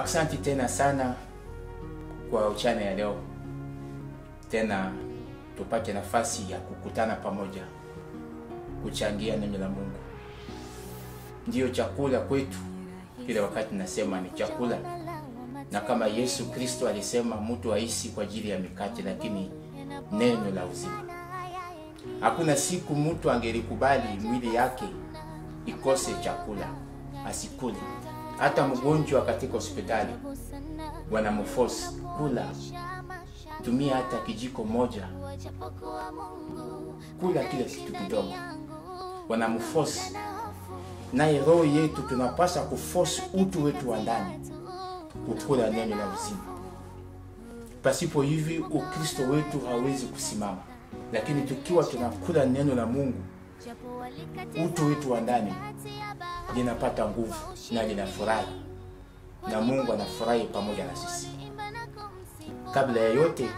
Asante tena sana kwa uchana ya leo. Tena tupate nafasi ya kukutana pamoja kuchangia neno la Mungu. Ndio chakula kwetu. Kila wakati nasema ni chakula. Na kama Yesu Kristo alisema mtu haishi kwa ajili ya mikate lakini neno la uzima. Hakuna siku mtu angelikubali mwili yake ikose chakula, asikule. Hata mgonjwa katika hospitali wanamforce kula. Tumia hata kijiko moja. Kula kile kitu kidogo. Wanamforce. Na roho yetu tunapaswa kuforce utu wetu wa ndani kukula neno la uzima. Pasipo hivi Ukristo wetu hawezi kusimama. Lakini tukiwa tunakula neno la Mungu, utu wetu wa ndani linapata nguvu na linafurahi. Na Mungu anafurahi pamoja na sisi. Kabla ya yote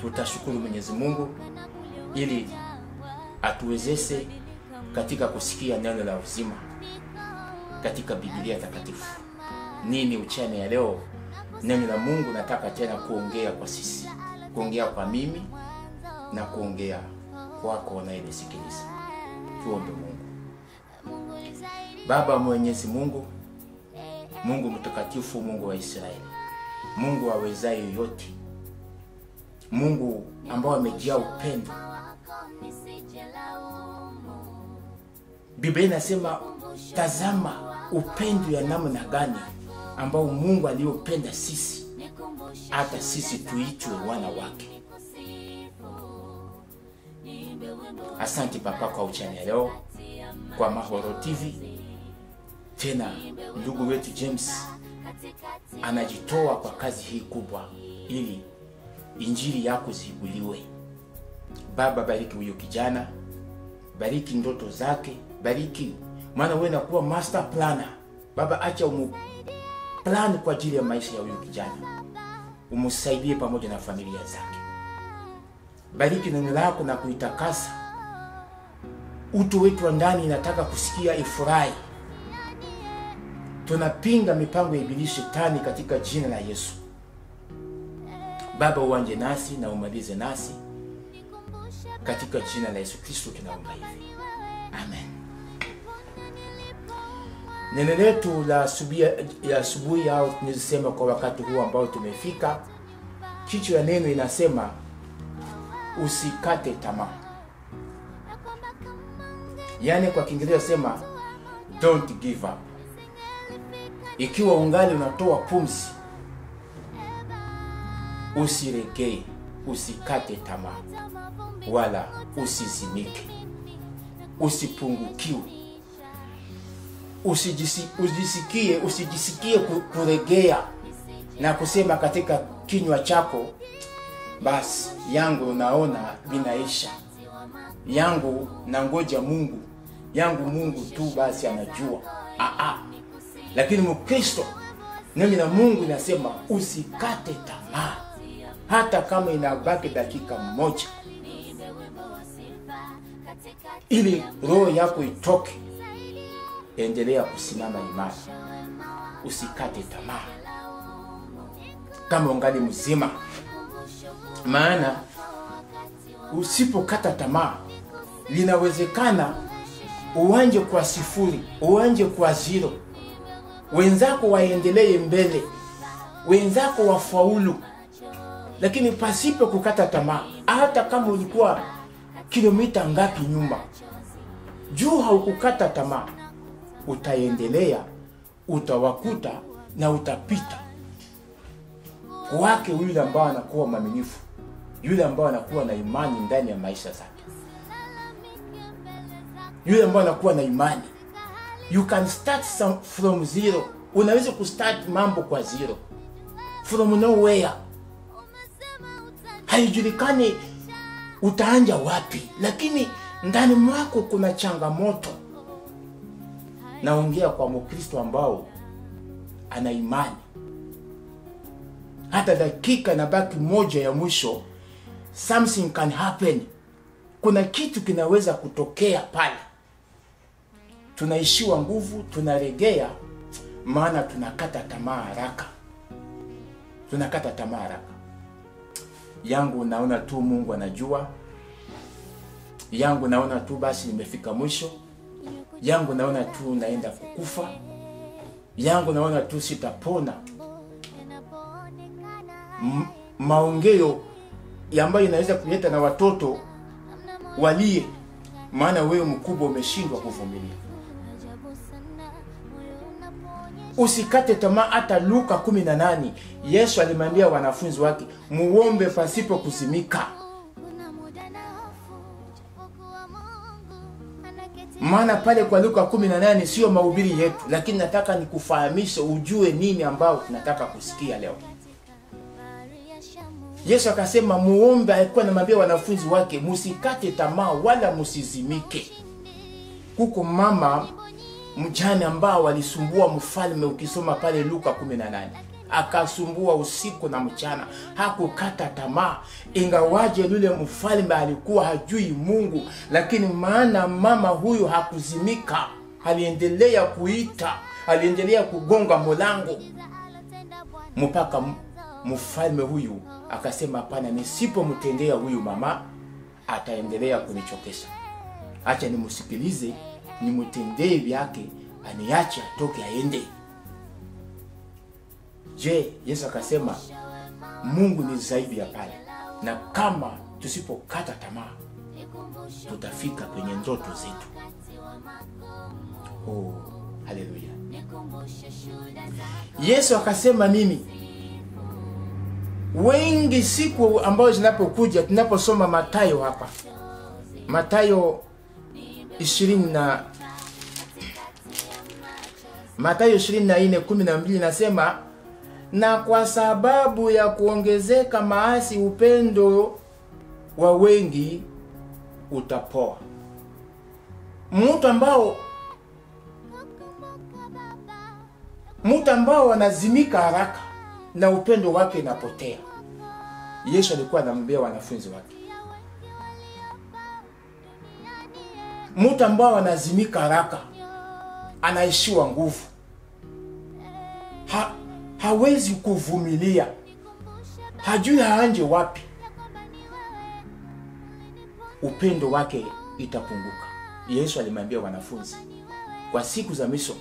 tutashukuru Mwenyezi Mungu ili atuwezeshe katika kusikia neno la uzima katika Biblia takatifu. Nini uchane ya leo? Neno la Mungu nataka tena kuongea kwa sisi, kuongea kwa mimi na kuongea kwako unayenisikiliza. Tuombe Mungu. Baba Mwenyezi Mungu, Mungu mtakatifu, Mungu wa Israeli, Mungu awezaye yote, Mungu ambao amejaa upendo. Biblia inasema tazama upendo ya namna gani ambao Mungu aliopenda sisi hata sisi tuitwe wana wake. Asante Papa kwa uchana leo kwa Mahoro TV. Tena ndugu wetu James anajitoa kwa kazi hii kubwa ili injili yako zihubiliwe. Baba, bariki huyo kijana, bariki ndoto zake, bariki maana wewe unakuwa master planner. Baba, acha plan kwa ajili ya maisha ya huyo kijana. Umsaidie pamoja na familia zake. Bariki neno lako na kuitakasa. Utu wetu wa ndani inataka kusikia ifurahi. Tunapinga mipango ya ibilisi shetani katika jina la Yesu. Baba, uanje nasi na umalize nasi katika jina la Yesu Kristo tunaomba hivi. Amen. Neno letu la asubuhi au tunasema kwa wakati huu ambao tumefika, kichwa ya neno inasema usikate tamaa. Yaani kwa Kiingereza sema don't give up. Ikiwa ungali unatoa pumzi, usiregee, usikate tamaa, wala usizimike, usipungukiwe, usijisikie kuregea na kusema katika kinywa chako, basi yangu unaona binaisha, yangu na ngoja Mungu, yangu Mungu tu basi anajua. Lakini Mkristo, neno la Mungu linasema usikate tamaa hata kama inabaki dakika moja, ili roho yako itoke. Endelea kusimama imara, usikate tamaa kama ungali mzima. Maana usipokata tamaa, linawezekana uanje kwa sifuri, uanje kwa zero. Wenzako waendelee mbele, wenzako wafaulu. Lakini pasipo kukata tamaa, hata kama ulikuwa kilomita ngapi nyuma, juu haukukata tamaa, utaendelea, utawakuta na utapita kwake yule ambao anakuwa mwaminifu, yule ambao anakuwa na imani ndani ya maisha zake, yule ambao anakuwa na imani. You can start from zero. Unaweza kustart mambo kwa zero, from nowhere. Haijulikani utaanja wapi, lakini ndani mwako kuna changamoto. Naongea kwa Mkristo ambao ana imani. Hata dakika na baki moja ya mwisho, something can happen. Kuna kitu kinaweza kutokea pale. Tunaishiwa nguvu, tunaregea, maana tunakata tamaa haraka. Tunakata tamaa haraka. Yangu naona tu Mungu anajua. Yangu naona tu basi nimefika mwisho. Yangu naona tu naenda kukufa. Yangu naona tu sitapona. Maongeo ambayo inaweza kuleta na watoto walie, maana wewe mkubwa umeshindwa kuvumilia. Usikate tamaa. Hata Luka 18 Yesu alimwambia wanafunzi wake, muombe pasipo kuzimika. Maana pale kwa Luka 18 sio mahubiri yetu, lakini nataka nikufahamishe ujue nini ambao tunataka kusikia leo. Yesu akasema muombe, alikuwa anamwambia wanafunzi wake musikate tamaa wala musizimike. Kuko mama mjane ambao walisumbua mfalme, ukisoma pale Luka 18. Akasumbua usiku na mchana, hakukata tamaa. Ingawaje yule mfalme alikuwa hajui Mungu, lakini maana mama huyu hakuzimika, aliendelea kuita, aliendelea kugonga mlango, mpaka mfalme huyu akasema hapana, nisipomtendea huyu mama ataendelea kunichokesha. Acha nimsikilize, nimtendee vyake, aniache atoke aende. Je, Yesu akasema Mungu ni zaidi ya pale, na kama tusipokata tamaa tutafika kwenye ndoto zetu. Oh, haleluya. Yesu akasema mimi wengi siku ambao zinapokuja, tunaposoma Mathayo hapa, Mathayo 24:12 nasema, na kwa sababu ya kuongezeka maasi upendo wa wengi utapoa. Mtu ambao wanazimika haraka na upendo wake unapotea. Yesu alikuwa anamwambia wanafunzi wake, mtu ambao anazimika haraka anaishiwa nguvu, hawezi kuvumilia, hajui haanje wapi, upendo wake itapunguka. Yesu alimwambia wanafunzi kwa siku za mwisho,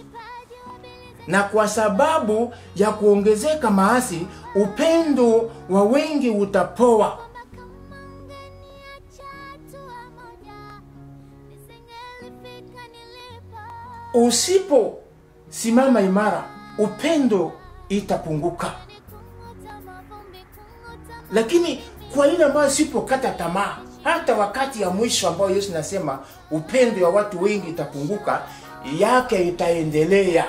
na kwa sababu ya kuongezeka maasi upendo wa wengi utapoa. Usipo simama imara, upendo itapunguka. Lakini kwa ile ambayo sipokata tamaa, hata wakati ya mwisho ambao Yesu nasema upendo wa watu wengi itapunguka, yake itaendelea.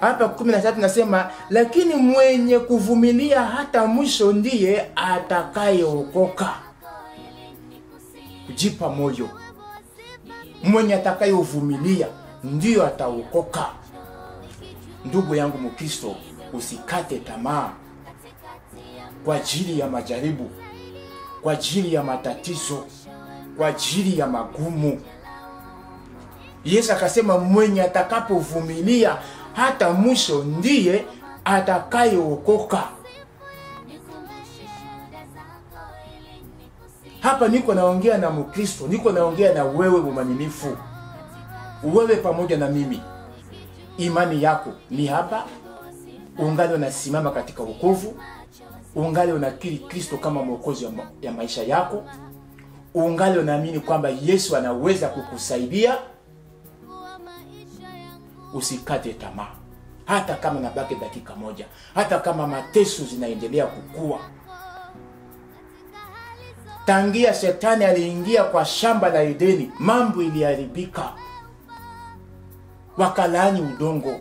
Hapa 13 nasema, lakini mwenye kuvumilia hata mwisho ndiye atakayeokoka. Kujipa moyo. Mwenye atakayevumilia ndio ataokoka. Ndugu yangu Mkristo, usikate tamaa kwa ajili ya majaribu, kwa ajili ya matatizo, kwa ajili ya magumu. Yesu akasema mwenye atakapovumilia hata mwisho ndiye atakayeokoka. Hapa niko naongea na Mkristo, niko naongea na wewe mwaminifu. Wewe pamoja na mimi. Imani yako ni hapa? Ungali unasimama katika wokovu? Ungali unakiri Kristo kama mwokozi ya maisha yako? Ungali unaamini kwamba Yesu anaweza kukusaidia? Usikate tamaa. Hata kama nabaki dakika moja, hata kama mateso zinaendelea kukua. Tangia shetani aliingia kwa shamba la Edeni, mambo iliharibika. Wakalaani udongo,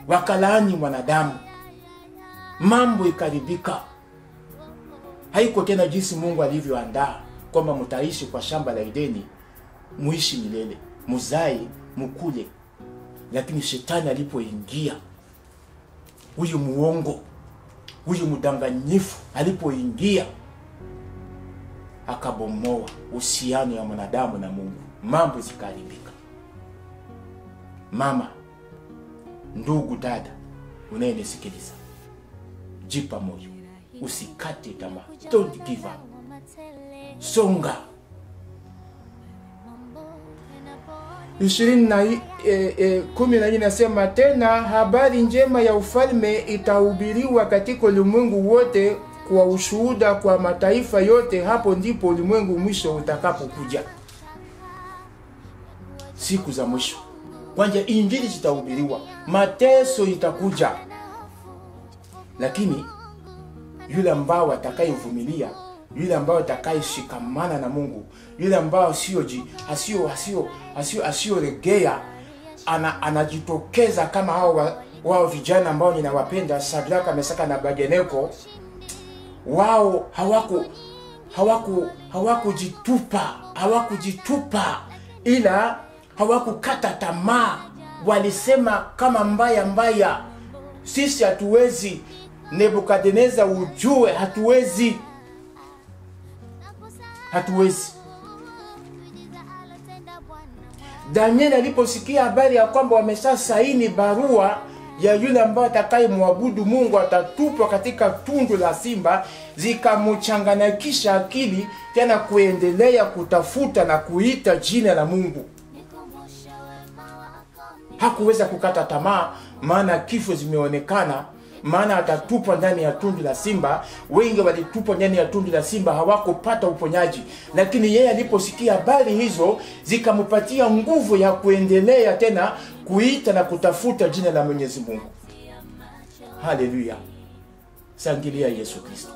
wakalaani mwanadamu, mambo ikaribika. Haiko tena jinsi Mungu alivyoandaa kwamba mtaishi kwa shamba la Edeni, muishi milele, muzai, mukule. Lakini shetani alipoingia, huyu muongo, huyu mdanganyifu alipoingia, akabomoa uhusiano ya mwanadamu na Mungu, mambo zikaribika. Mama, ndugu, dada unayenisikiliza, jipa moyo, usikate tamaa. Don't give up. Songa. 20:14 nasema tena, habari njema ya ufalme itahubiriwa katika ulimwengu wote kwa ushuhuda kwa mataifa yote, hapo ndipo ulimwengu mwisho utakapokuja. Siku za mwisho kwanza injili zitahubiriwa, mateso itakuja, lakini yule ambao atakayevumilia, yule ambao atakayeshikamana na Mungu, yule ambao asiyoregea, anajitokeza kama wao vijana ambao ninawapenda, Shadraka, Mesaka na Abednego. Wao hawakujitupa, ila hawakukata tamaa. Walisema kama mbaya, sisi hatuwezi. Nebukadneza, ujue hatuwezi. Daniel aliposikia habari ya kwamba wamesha saini barua ya yule ambaye atakayemwabudu Mungu atatupwa katika tundu la simba, zikamchanganyikisha akili tena kuendelea kutafuta na kuita jina la Mungu. Hakuweza kukata tamaa, maana kifo zimeonekana, maana atatupwa ndani ya tundu la simba. Wengi walitupwa ndani ya tundu la simba, hawakupata uponyaji, lakini yeye aliposikia habari hizo zikampatia nguvu ya kuendelea tena kuita na kutafuta jina la Mwenyezi Mungu. Haleluya. Sangilia Yesu Kristo.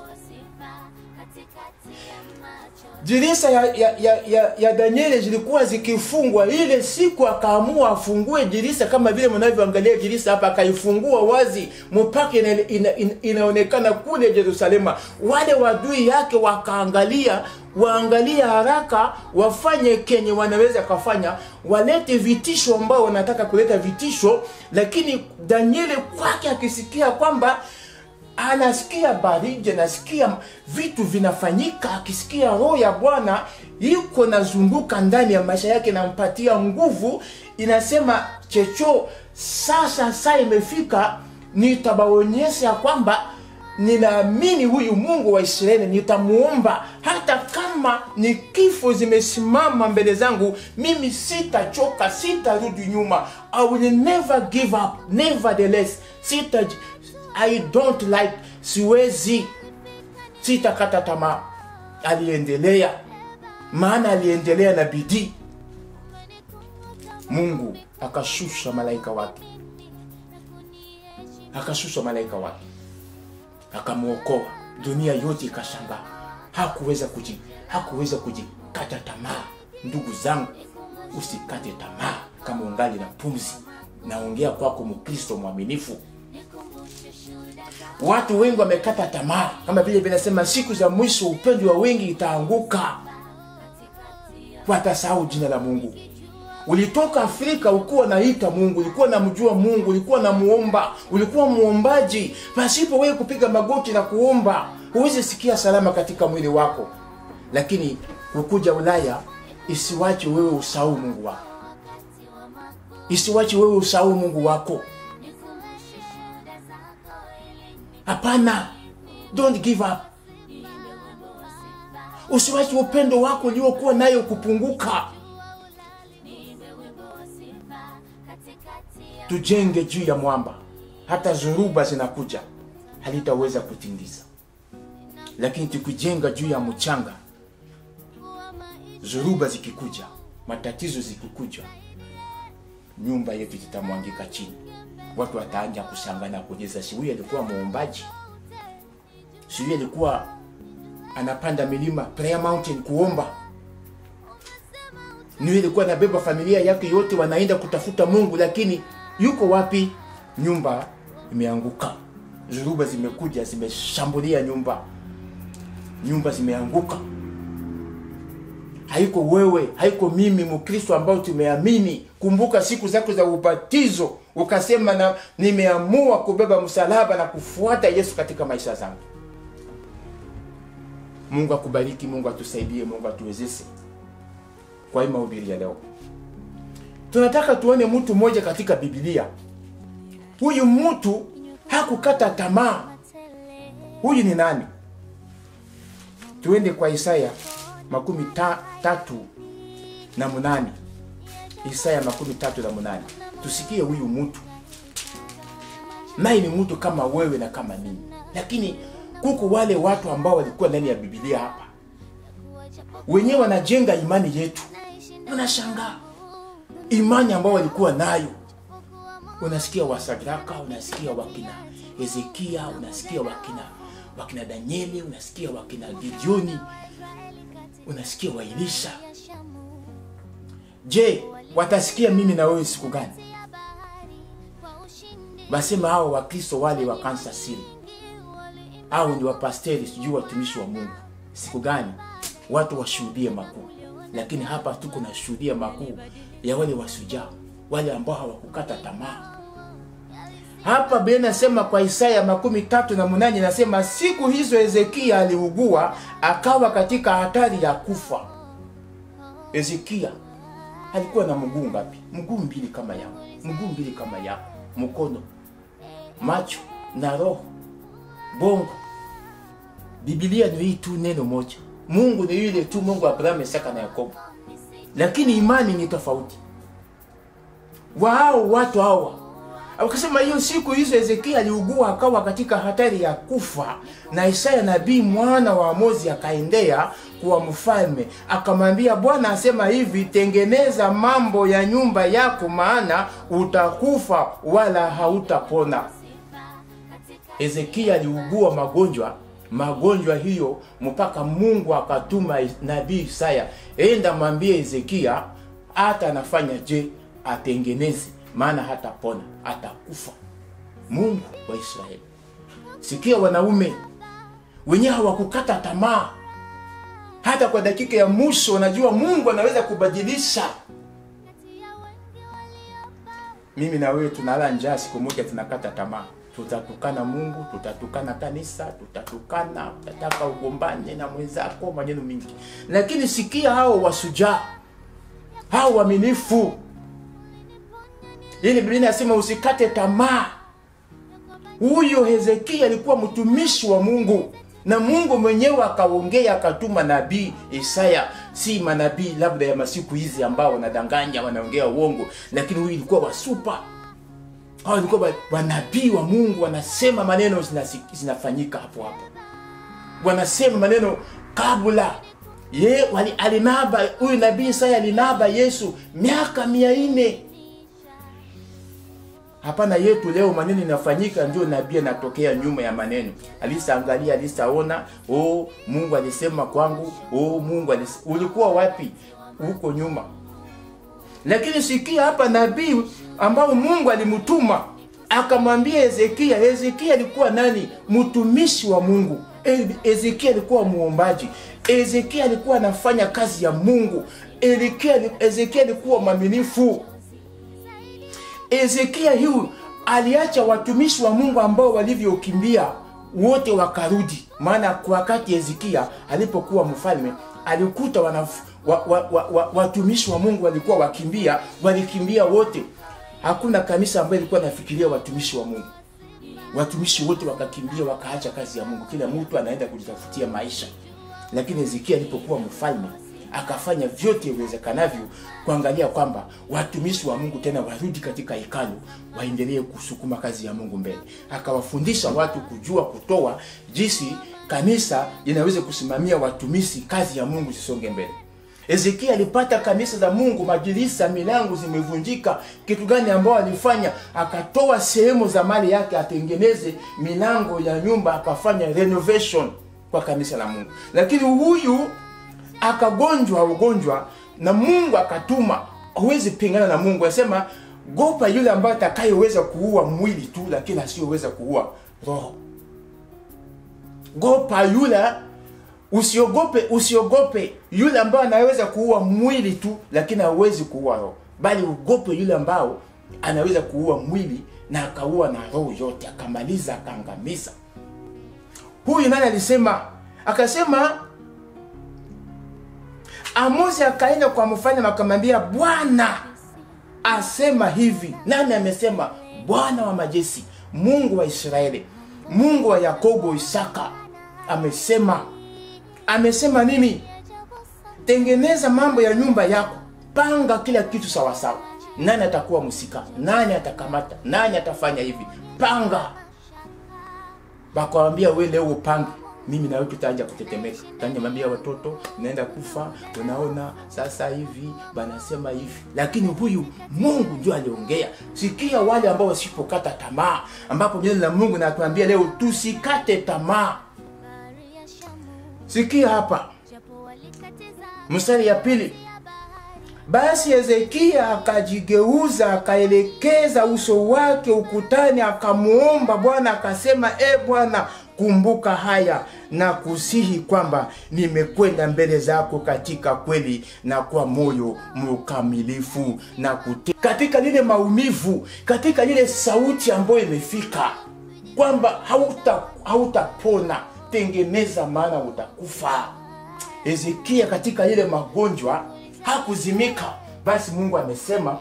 Dirisha ya Danieli zilikuwa zikifungwa. Ile siku akaamua afungue dirisha kama vile mnavyoangalia dirisha hapa, akaifungua wazi mpaka inaonekana kule Yerusalema. Wale wadui yake waangalia haraka, wafanye kenye wanaweza kufanya, walete vitisho ambao wanataka kuleta vitisho. Lakini Danieli kwake akisikia kwamba anasikia baridi, anasikia vitu vinafanyika, akisikia roho ya Bwana yuko nazunguka ndani ya maisha yake na mpatia nguvu, inasema checho, sasa saa imefika, nitabaonyesha kwamba ninaamini huyu Mungu wa Israeli, nitamuomba hata kama ni kifo zimesimama mbele zangu, mimi sitachoka, sitarudi nyuma. I will never give up, nevertheless. I don't like, siwezi, sitakata tamaa. Aliendelea, maana aliendelea na bidii. Mungu akashusha malaika wake, akamuokoa. Dunia yote ikashangaa. Hakuweza kujikata tamaa. Ndugu zangu, usikate tamaa kama ungali na pumzi. Naongea kwako Mkristo mwaminifu. Watu wengi wamekata tamaa, kama vile vinasema siku za mwisho upendo wa wengi itaanguka. Watasahau jina la Mungu. Ulitoka Afrika, ulikuwa naita Mungu, ulikuwa namjua Mungu, ulikuwa namuomba, ulikuwa muombaji. Pasipo wewe kupiga magoti na kuomba, huwezi sikia salama katika mwili wako. Lakini ukuja Ulaya, isiwache wewe usahau Mungu wako. Isiwache wewe usahau Mungu wako. Hapana. Don't give up. Usiwache upendo wako uliokuwa nayo kupunguka. Tujenge juu ya mwamba. Hata zoruba zinakuja, halitaweza kutingiza. Lakini tukijenga juu ya mchanga, zoruba zikikuja, matatizo zikikuja, nyumba yetu itamwangika chini. Watu wataanza kushangaa kuuliza, si huyu alikuwa muombaji? Si huyu alikuwa anapanda milima, prayer mountain, kuomba? Ni huyu alikuwa anabeba familia yake yote wanaenda kutafuta Mungu, lakini yuko wapi? Nyumba imeanguka. Zoruba zimekuja, zimeshambulia nyumba. Nyumba zimeanguka. Haiko wewe, haiko mimi Mkristo ambao tumeamini. Kumbuka siku zako za ubatizo, ukasema nimeamua kubeba msalaba na kufuata Yesu katika maisha zangu. Mungu akubariki, Mungu atusaidie, Mungu atuwezeshe kwa mahubiri ya leo. Tunataka tuone mtu mmoja katika Biblia. Huyu mtu hakukata tamaa. Huyu ni nani? Tuende kwa Isaya 33:8. Isaya 33:8. Tusikie huyu mtu. Naye ni mtu kama wewe na kama mimi. Lakini kuko wale watu ambao walikuwa ndani ya Biblia hapa, wenyewe wanajenga imani yetu. Unashangaa imani ambao walikuwa nayo. Unasikia Wasadraka, unasikia wakina Hezekia, unasikia wakina Danieli, unasikia wakina Gideoni, unasikia wa Elisha. Je, watasikia mimi na wewe siku gani? Basema hao Wakristo wale wa Kansas City, hao ni wapasteri, sijui watumishi wa Mungu. Siku gani watu washuhudie makuu? Lakini hapa tuko na shuhudia makuu ya wale wasujaa, wale ambao hawakukata tamaa. Hapa Biblia inasema kwa Isaya 33:8, inasema siku hizo Hezekia aliugua akawa katika hatari ya kufa. Hezekia alikuwa na mguu ngapi? Mguu mbili kama yako, mguu mbili kama yako, mkono, macho na roho, bongo. Biblia ni hii tu neno moja. Mungu ni yule tu, Mungu wa Abrahamu, Isaka na Yakobo. Lakini imani ni tofauti. Wao watu hawa akasema hiyo siku hizo Hezekia aliugua akawa katika hatari ya kufa, na Isaya nabii mwana wa Amozi akaendea kwa mfalme akamwambia, Bwana asema hivi, tengeneza mambo ya nyumba yako, maana utakufa wala hautapona. Hezekia aliugua magonjwa hiyo mpaka Mungu akatuma nabii Isaya, enda mwambie Hezekia hata anafanya je atengeneze, maana hatapona, atakufa. Mungu wa Israeli. Sikia wanaume wenyewe hawakukata tamaa. Hata kwa dakika ya mwisho wanajua Mungu anaweza kubadilisha. Mimi na wewe tunalala njaa, siku moja tunakata tamaa. Tutatukana Mungu, tutatukana kanisa, tutataka ugombane na mwenzako, maneno mingi. Lakini sikia hao wasujaa, hao waaminifu. Ili Biblia inasema usikate tamaa. Huyo Hezekia alikuwa mtumishi wa Mungu, na Mungu mwenyewe akaongea akatuma nabii Isaya. Si manabii labda ya masiku hizi ambao wanadanganya, wanaongea uongo, lakini huyu ilikuwa wasupa. Hao walikuwa wanabii wa Mungu, wanasema maneno zinafanyika hapo hapo. Wanasema maneno kabla alinaba. Huyu nabii Isaya alinaba Yesu miaka 400. Hapana yetu leo maneno inafanyika ndio nabii anatokea nyuma ya maneno. Alisaangalia, alisaona, Mungu alisema kwangu, Mungu ulikuwa wapi huko nyuma? Lakini sikia hapa nabii ambao Mungu alimtuma akamwambia Hezekia. Hezekia alikuwa nani? Mtumishi wa Mungu. Hezekia alikuwa muombaji. Hezekia alikuwa anafanya kazi ya Mungu. Hezekia alikuwa mwaminifu. Hezekia huyu aliacha watumishi wa Mungu ambao walivyokimbia wote wakarudi. Maana kwa wakati Hezekia alipokuwa mfalme alikuta watumishi wa Mungu walikuwa walikimbia wote. Hakuna kanisa ambayo ilikuwa nafikiria watumishi wa Mungu. Watumishi wote wakakimbia, wakaacha kazi ya Mungu. Kila mtu anaenda kujitafutia maisha. Lakini Hezekia alipokuwa mfalme akafanya vyote iwezekanavyo kuangalia kwamba watumishi wa Mungu tena warudi katika hekalu, waendelee kusukuma kazi ya Mungu mbele. Akawafundisha watu kujua kutoa, jinsi kanisa linaweza kusimamia watumishi, kazi ya Mungu isonge mbele. Hezekia alipata kanisa za Mungu, majilisa, milango zimevunjika. Kitu gani ambao alifanya? Akatoa sehemu za mali yake atengeneze milango ya nyumba, akafanya renovation kwa kanisa la Mungu. Lakini huyu ugonjwa na Mungu akatuma. Huwezi pingana na Mungu. Anasema gopa yule ambaye atakayeweza kuua mwili tu, lakini asiyoweza kuua roho. Gopa yule, usiogope yule ambaye anaweza kuua mwili tu, lakini hawezi kuua roho. Bali ugope yule ambao anaweza kuua mwili na akaua na roho yote, akamaliza, akaangamiza. Huyu nani alisema? Akasema Amozi akaenda kwa mfalme akamwambia, Bwana asema hivi. Nani amesema? Bwana wa majeshi, Mungu wa Israeli, Mungu wa Yakobo, Isaka amesema. Amesema nini? Tengeneza mambo ya nyumba yako, panga kila kitu sawa sawa. Nani atakuwa msika? Nani atakamata? Nani atafanya hivi? Panga. Bakwambia wewe leo upange, mimi na wewe tutaanza kutetemeka. Tutaanza mwambia watoto naenda kufa, unaona sasa hivi banasema hivi. Lakini huyu Mungu ndio aliongea. Sikia wale ambao wasipokata tamaa, ambapo neno la Mungu natuambia leo tusikate tamaa. Sikia hapa mstari ya pili. Basi Hezekia akajigeuza, akaelekeza uso wake ukutani, akamuomba Bwana, akasema, Bwana, kumbuka haya na kusihi kwamba nimekwenda mbele zako katika kweli na kwa moyo mkamilifu na katika lile maumivu, katika lile sauti ambayo imefika kwamba hautapona, tengeneza maana utakufa. Hezekia katika ile magonjwa hakuzimika. Basi Mungu amesema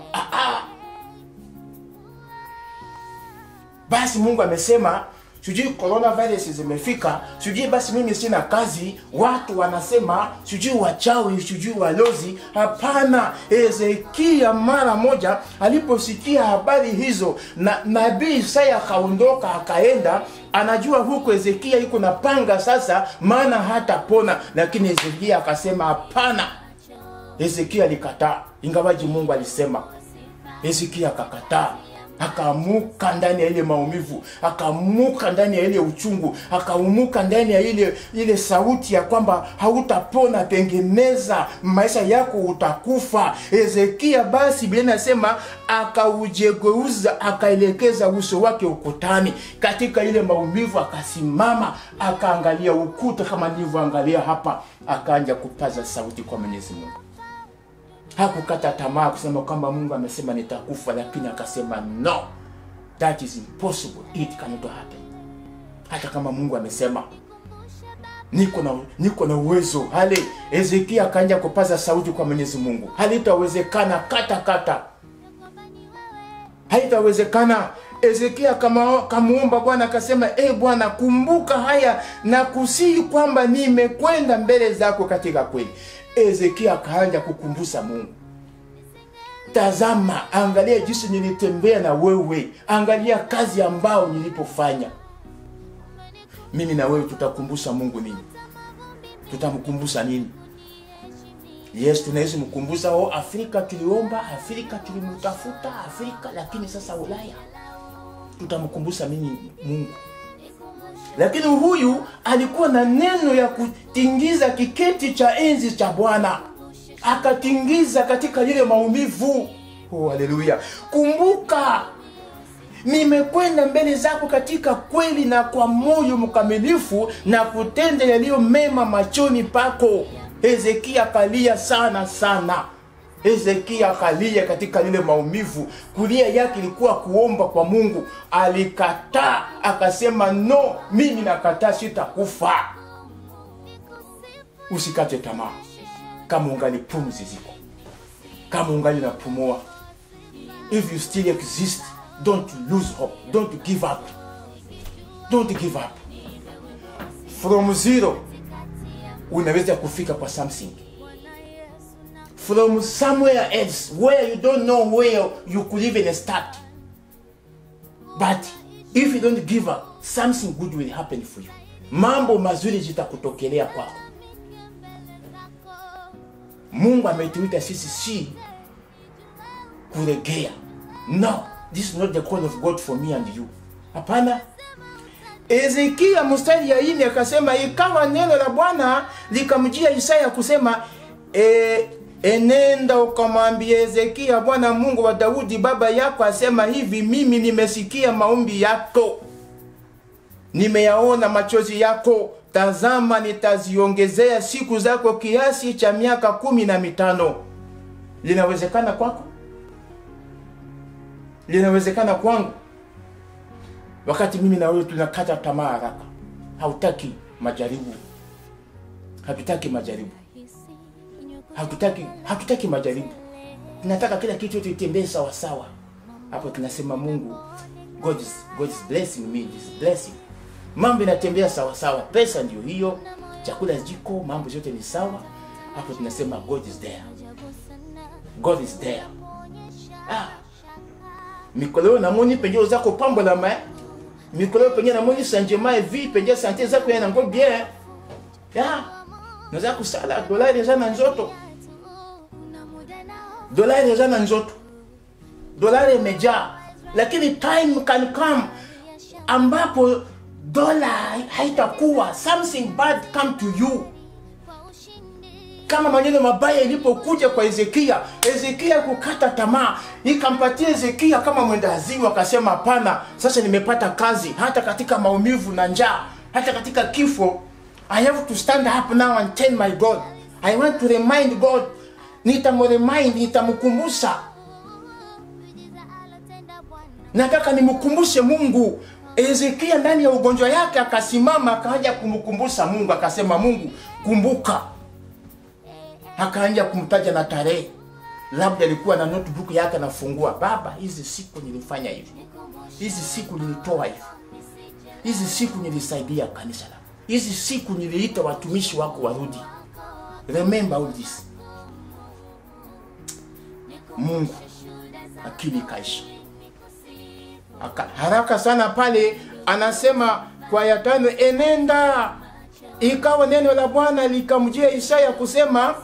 basi Mungu amesema, sijui coronavirus zimefika, sijui basi mimi sina kazi, watu wanasema sijui wachawi, sijui walozi. Hapana. Hezekia mara moja aliposikia habari hizo, na nabii Isaya akaondoka akaenda, anajua huko Hezekia yuko na panga sasa, maana hatapona. Lakini Hezekia akasema hapana. Hezekia alikataa, ingawaji Mungu alisema. Hezekia akakataa, akaamuka ndani ya ile maumivu, akaamuka ndani ya ile uchungu, akaamuka ndani ya ile sauti ya kwamba hautapona, tengeneza maisha yako, utakufa. Hezekia basi Biblia inasema akaujegeuza, akaelekeza uso wake ukutani. Katika ile maumivu akasimama, akaangalia ukuta kama nilivyoangalia hapa, akaanza kupaza sauti kwa Mwenyezi Mungu. Hakukata tamaa kusema kwamba Mungu amesema nitakufa, lakini akasema no, that is impossible, it cannot happen. Hata kama Mungu amesema, niko na uwezo. Hali Hezekia akaanza kupaza sauti kwa Mwenyezi Mungu. Halitawezekana, kata. Haitawezekana. Hezekia kamuomba Bwana, akasema, Bwana, kumbuka haya na kusihi kwamba nimekwenda mbele zako katika kweli. Hezekia akaanza kukumbusa Mungu. Tazama, angalia jinsi nilitembea na wewe, angalia kazi ambao nilipofanya. Mimi na wewe tutakumbusa Mungu nini? Tutamkumbusa nini? Yes, tunaweza mkumbusa Afrika tuliomba, Afrika tulimtafuta, Afrika, lakini sasa Ulaya tutamkumbusa nini Mungu? Lakini huyu alikuwa na neno ya kutingiza kiketi cha enzi cha Bwana. Akatingiza katika ile maumivu. Haleluya. Kumbuka, nimekwenda mbele zako katika kweli na kwa moyo mkamilifu na kutenda yaliyo mema machoni pako. Hezekia kalia sana. Hezekia kalia katika lile maumivu. Kulia yake ilikuwa kuomba kwa Mungu. Alikataa, akasema no, mimi nakataa, sitakufa. Usikate tamaa. Kama ungali pumzi ziko, kama ungali napumua, if you still exist, don't lose hope, don't give up. Don't give up. From zero unaweza kufika kwa something. From somewhere else where you don't know where you could even start. But if you don't give up, something good will happen for you. Mambo mazuri zitakutokelea kwako. Mungu ametuita sisi si kuregea. No, this is not the call of God for me and you. Hapana. Hezekia mstari ya 4 akasema, ikawa neno la Bwana likamjia Isaya kusema, enenda ukamwambia Hezekia, Bwana Mungu wa Daudi baba yako asema hivi, mimi nimesikia maombi yako, nimeyaona machozi yako. Tazama, nitaziongezea siku zako kiasi cha miaka 15. Linawezekana kwako? Linawezekana kwangu? Wakati mimi na wewe tunakata tamaa haraka. Hautaki majaribu. Hatutaki majaribu. Hatutaki majaribu. tunataka kila kitu yote itembee sawa sawa. Hapo tunasema Mungu, God is blessing me, is blessing. Mambo yanatembea sawa sawa, pesa ndio hiyo, chakula jiko, mambo yote ni sawa. Hapo tunasema God is there. God is there. Mikolo na moni penye zako pambo la main. Mikolo penye na moni sanjema et vie penye santé zako yana ngo bien. Naza kusala dolari deja na nzoto. Dolari deja na nzoto. Dolari imejaa. Lakini time can come ambapo dola haitakuwa, something bad come to you. Kama maneno mabaya ilipokuja kwa Hezekia kukata tamaa, ikampatia Hezekia kama mwendazimu, akasema hapana, sasa nimepata kazi, hata katika maumivu na njaa, hata katika kifo, I have to stand up now and tell my God. I want to remind God. Nitamkumbusha. Nataka nimkumbushe Mungu. Hezekia ndani ya ugonjwa yake akasimama, akaanza kumkumbusha Mungu, akasema Mungu, kumbuka. Akaanza kumtaja na tarehe. Labda alikuwa na notebook yake anafungua, baba, hizi siku nilifanya hivi. Hizi siku nilitoa hivi. Hizi siku nilisaidia kanisa lako. Hizi siku niliita watumishi wako warudi. Remember all this. Mungu akili kaisha. Haraka sana pale anasema kwa ya 5, enenda. Ikawa neno la Bwana likamjia Isaya kusema,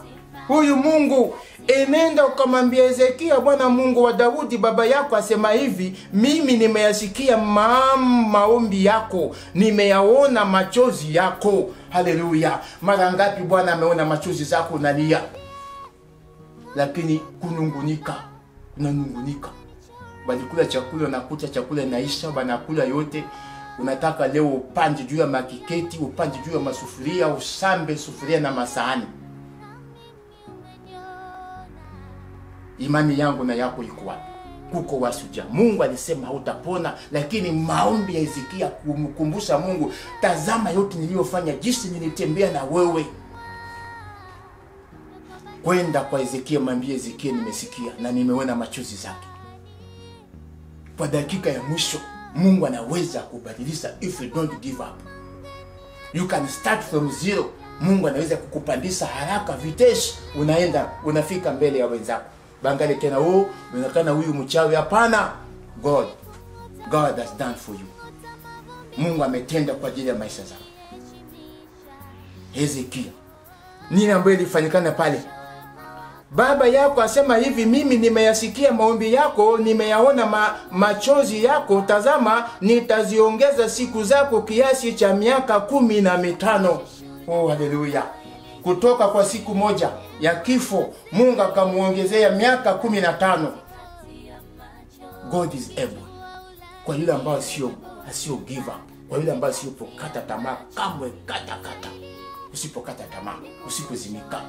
huyu Mungu, enenda ukamwambia Hezekia, Bwana Mungu wa Daudi baba yako asema hivi, mimi nimeyasikia maombi yako, nimeyaona machozi yako. Haleluya. Mara ngapi Bwana ameona machozi zako unalia? Lakini kunungunika, unanungunika. Balikula chakula, nakuta chakula inaisha, banakula yote. Unataka leo upanje juu ya makiketi, upanje juu ya masufuria, usambe sufuria na masahani. Imani yangu na yako iko wapi? Kuko wasuja. Mungu alisema hutapona, lakini maombi ya Hezekia kumkumbusha Mungu, tazama yote niliyofanya, jinsi nilitembea na wewe. Kwenda kwa Hezekia, mwambie Hezekia, nimesikia na nimeona machozi zake. Kwa dakika ya mwisho Mungu anaweza kubadilisha if you don't give up. You can start from zero. Mungu anaweza kukupandisha haraka, vitesi, unafika mbele ya wenzako. Bangale tena unaonekana huyu mchawi, hapana. God has done for you. Mungu ametenda kwa ajili ya maisha yako. Hezekia, nini ambayo ilifanyikana pale? Baba yako asema hivi, mimi nimeyasikia maombi yako, nimeyaona machozi yako, tazama nitaziongeza siku zako kiasi cha miaka 15. Oh, haleluya. Kutoka kwa siku moja ya kifo, Mungu akamuongezea miaka 15. God is able. Kwa yule ambao sio give up, kwa yule ambao sio pokata tamaa, kamwe kata. Usipokata tamaa, usipozimika.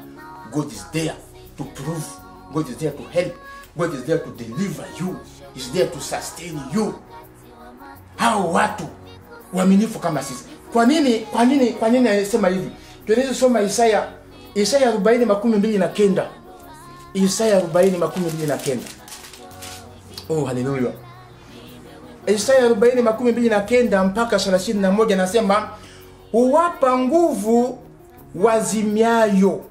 God is there to prove. God is there to help. God is there to deliver you. Is there to sustain you. Hao watu waaminifu kama sisi. Kwa nini anasema hivi? Tunaweza soma Isaya 40:29. Isaya 40:29. Oh, haleluya. Isaya 40:29 mpaka 31 anasema, huwapa nguvu wazimiayo,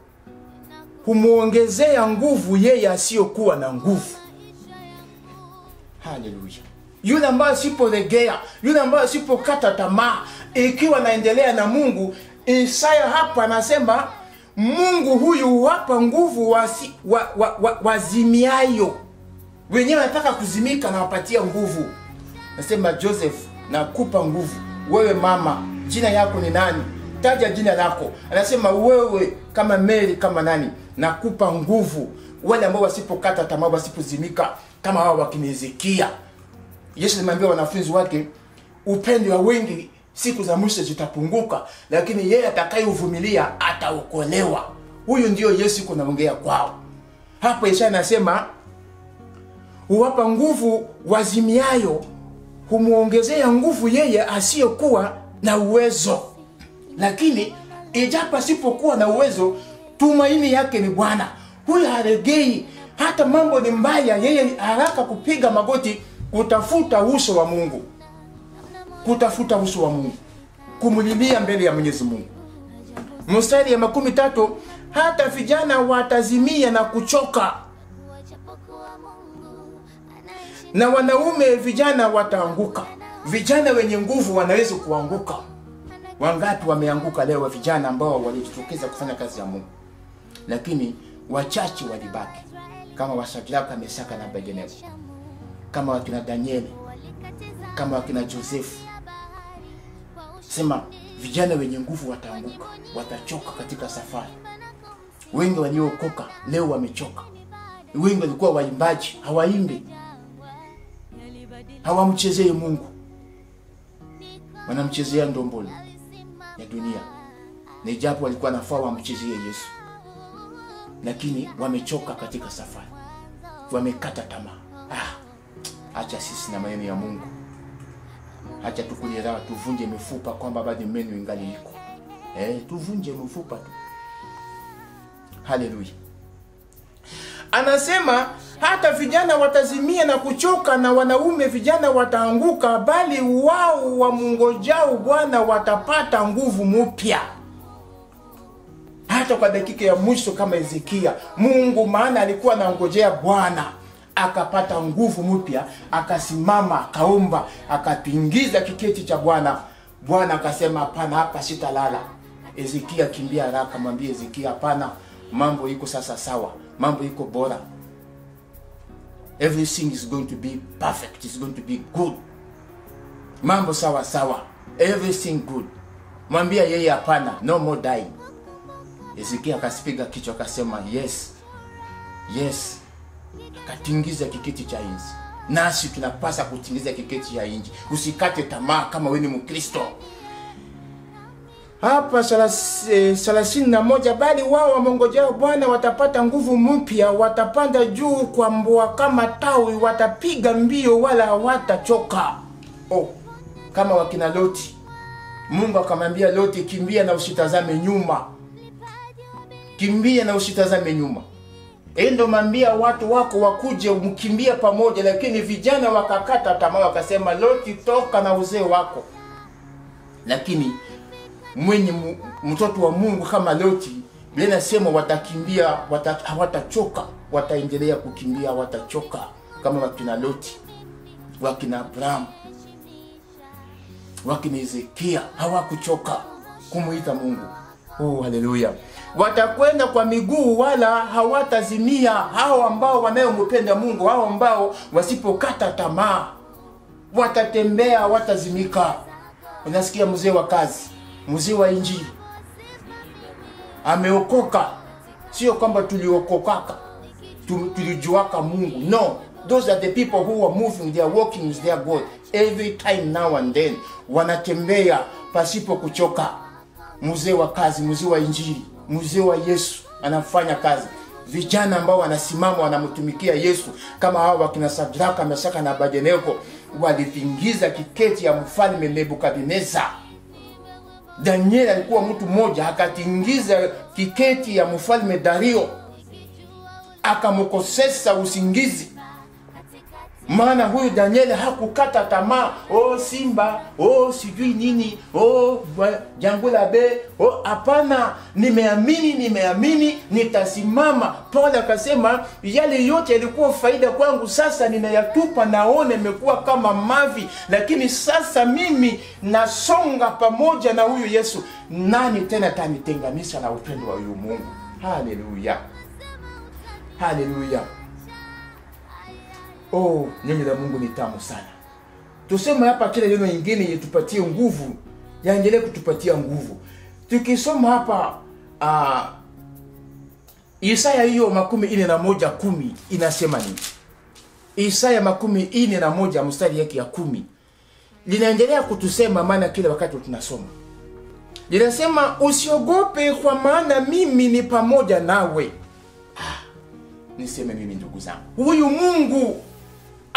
humuongezea nguvu yeye asiyokuwa na nguvu. Haleluya. Yule ambaye asipolegea, yule ambaye asipokata tamaa, ikiwa naendelea na Mungu, Isaya hapa anasema Mungu huyu huwapa nguvu wazimiayo. Wenyewe wanataka kuzimika na wapatia nguvu. Nasema, Joseph, nakupa nguvu. Wewe mama, jina yako ni nani? Taja jina lako. Anasema wewe kama Mary, kama nani? Nakupa nguvu. Wale ambao wasipokata tamaa, wasipozimika kama hao wakina Hezekia. Yesu alimwambia wanafunzi wake, upendo wa wengi siku za mwisho zitapunguka, lakini yeye atakayevumilia ataokolewa. Huyu ndio Yesu kunaongea kwao. Hapo Isaya anasema huwapa nguvu wazimiayo, humuongezea nguvu yeye asiyokuwa na uwezo. Lakini ijapo asipokuwa na uwezo, tumaini yake ni Bwana. Huyu haregei, hata mambo ni mbaya, yeye haraka kupiga magoti kutafuta uso wa Mungu. Kutafuta uso wa Mungu, kumulilia mbele ya Mwenyezi Mungu. Mstari ya 13, hata vijana watazimia na kuchoka, na wanaume vijana wataanguka. Vijana wenye nguvu wanaweza kuanguka. Wangapi wameanguka leo vijana ambao walijitokeza kufanya kazi ya Mungu, lakini wachache walibaki, kama Washadraka, Mesaka na Abednego, kama wakina Danieli, kama wakina Josefu. Sema vijana wenye nguvu wataanguka, watachoka katika safari. Wengi waliokoka leo wamechoka. Wengi walikuwa waimbaji, hawaimbi, hawamchezee Mungu, wanamchezea ndombolo ya dunia. Ni japo walikuwa nafaa wamchezee Yesu, lakini wamechoka katika safari, wamekata tamaa. Acha sisi na maneno ya Mungu, acha tukule raha, tuvunje mifupa kwamba bado menu ingali iko. Tuvunje mifupa tu. Haleluya. Anasema hata vijana watazimia na kuchoka, na wanaume vijana wataanguka, bali wao wamngojao Bwana watapata nguvu mpya. Hata kwa dakika ya mwisho kama Hezekia, Mungu maana alikuwa anangojea Bwana, akapata nguvu mpya, akasimama, akaomba, akapingiza kiketi cha Bwana. Bwana akasema hapana, hapa sitalala. Hezekia kimbia haraka, mwambie Hezekia hapana, mambo iko sasa sawa, mambo iko bora. Everything is going to be perfect, it's going to be good. Mambo sawa sawa, everything good. Mwambie yeye hapana, no more dying. Hezekia akasipiga kichwa akasema yes, yes. Akatingiza kiketi cha enzi. Nasi tunapasa kutingiza kiketi cha enzi. Usikate tamaa kama wewe ni Mkristo. Hapa 31, bali wao wamngojao Bwana watapata nguvu mpya, watapanda juu kwa mbwa kama tawi, watapiga mbio wala hawatachoka. Kama wakina Loti. Mungu akamwambia Loti, kimbia na usitazame nyuma. Kimbia na usitazame nyuma. Endo mwambia watu wako wakuje mkimbia pamoja, lakini vijana wakakata tamaa, wakasema Loti, toka na uzee wako. Lakini mwenye mtoto wa Mungu kama Loti, Biblia inasema watakimbia, hawatachoka, wataendelea kukimbia, hawatachoka, kama wakina Loti, wakina Abraham, wakina Hezekia, hawakuchoka kumuita Mungu. Haleluya. Watakwenda kwa miguu wala hawatazimia. Hao ambao wanayompenda Mungu, hao ambao wasipokata tamaa, watatembea, watazimika. Unasikia mzee wa kazi, mzee wa injili ameokoka. Sio kwamba tuliokokaka, tulijuaka Mungu. No, those are the people who are moving, they are walking with their God every time now and then. Wanatembea pasipo kuchoka. Mzee wa kazi, mzee wa injili, mzee wa Yesu anafanya kazi. Vijana ambao wanasimama wanamtumikia Yesu, kama hao wakina Shadraka, Mesaka na Abednego, walipingiza kiketi ya mfalme Nebukadneza. Daniel alikuwa mtu mmoja, akatingiza kiketi ya mfalme Dario, akamkosesa usingizi. Maana huyu Daniel hakukata tamaa. Simba, sijui nini, jangula be, hapana, nimeamini, nitasimama. Paulo akasema yale yote yalikuwa faida kwangu, sasa ninayatupa, naona imekuwa kama mavi, lakini sasa mimi nasonga pamoja na huyu Yesu. Nani tena tanitenganisha na upendo wa huyu Mungu? Haleluya. Haleluya. Neno la Mungu ni tamu sana. Tuseme hapa kile neno lingine yetupatie nguvu, yaendelee kutupatia nguvu. Tukisoma hapa Isaya hiyo 41:10 inasema nini? Isaya 41 mstari yake ya 10. Linaendelea kutusema, maana kila wakati tunasoma. Linasema usiogope, kwa maana mimi ni pamoja nawe. Niseme mimi ndugu zangu, huyu Mungu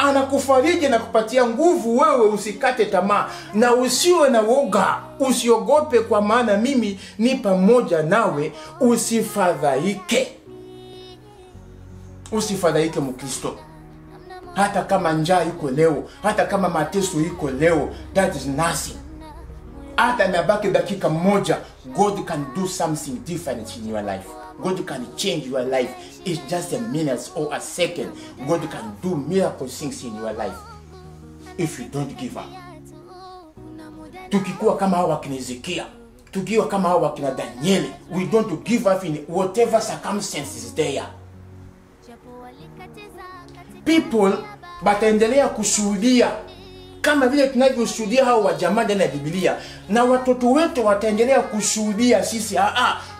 anakufariji na kupatia nguvu. Wewe usikate tamaa na usiwe na woga. Usiogope, kwa maana mimi ni pamoja nawe, usifadhaike. Usifadhaike Mkristo. Hata kama njaa iko leo, hata kama mateso iko leo, that is nothing. Hata mabaki dakika moja, God can do something different in your life. God can change your life. It's just a minute or a second. God can do miracle things in your life if you don't give up. Tukikuwa kama hawa wakina Hezekia, tukiwa kama hawa wakina Danieli, we don't give up in whatever circumstances is there. People bataendelea kushuhudia kama vile tunavyoshuhudia hao wa jamaa ndani ya Biblia, na watoto wetu wataendelea kushuhudia sisi.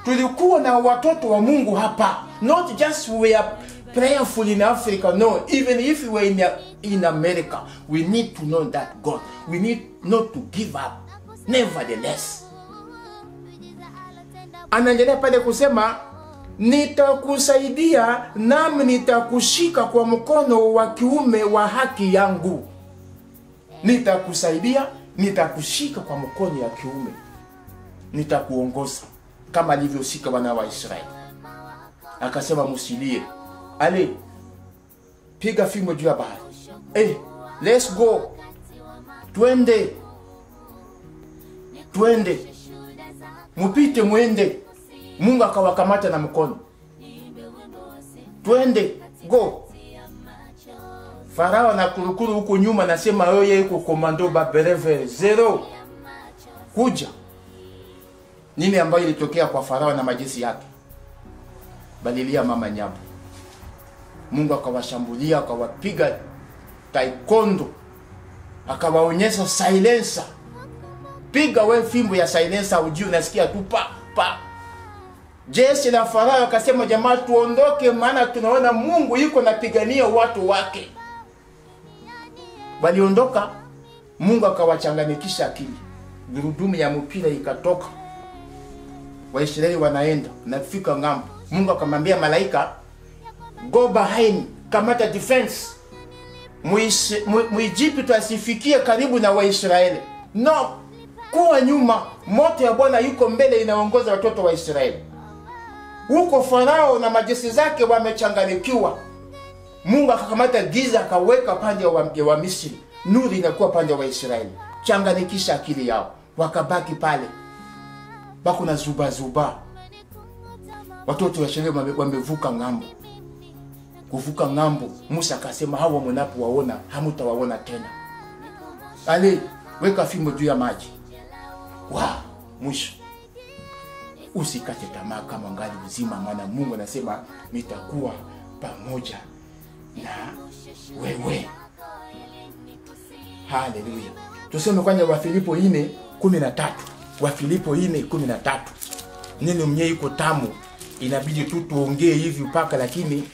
Tulikuwa na watoto wa Mungu hapa. Not just we are prayerful in Africa, no, even if we were in America, we need to know that God, we need not to give up nevertheless. Anaendelea pale kusema, nitakusaidia nami nitakushika kwa mkono wa kiume wa haki yangu. Nitakusaidia, nitakushika kwa mkono ya kiume, nitakuongoza kama alivyoshika wana wa Israeli. Akasema musilie, ale piga fimbo juu ya bahari, let's go, twende mupite mwende. Mungu akawakamata na mkono, twende, go. Farao na kurukuru huko nyuma nasema yeye yuko komando Babeleve 0 kuja. Nini ambayo ilitokea kwa Farao na majeshi yake? Balilia mama nyama. Mungu akawashambulia, akawapiga taekwondo, akawaonyesha silencer. Piga we fimbo ya silencer, ujue unasikia tu pa. Jeshi la Farao akasema, jamaa tuondoke, maana tunaona Mungu yuko napigania watu wake. Waliondoka, Mungu akawachanganikisha akili. Gurudumu ya mpira ikatoka. Waisraeli wanaenda, nafika ngambo. Mungu akamwambia malaika, go behind, kamata defense. Muijipito asifikie karibu na Waisraeli. No, kuwa nyuma, moto ya Bwana yuko mbele inaongoza watoto wa Israeli. Huko Farao na majeshi zake wamechanganikiwa. Mungu akakamata giza akaweka pande wa Misri. Nuru inakuwa pande wa Israeli. Changanikisha akili yao. Wakabaki pale. Bako na zuba. Watoto wa Israeli wamevuka ngambo. Kuvuka ngambo, Musa akasema hawa mnapowaona hamtawaona tena. Ale, weka fimbo juu ya maji. Mwisho. Usikate tamaa kama ngali uzima, maana Mungu anasema nitakuwa pamoja na wewe. Haleluya. Tusome kwanza Wafilipo 4:13. Wafilipo 4:13. Neno mwenye iko tamu, inabidi tu tuongee hivi mpaka, lakini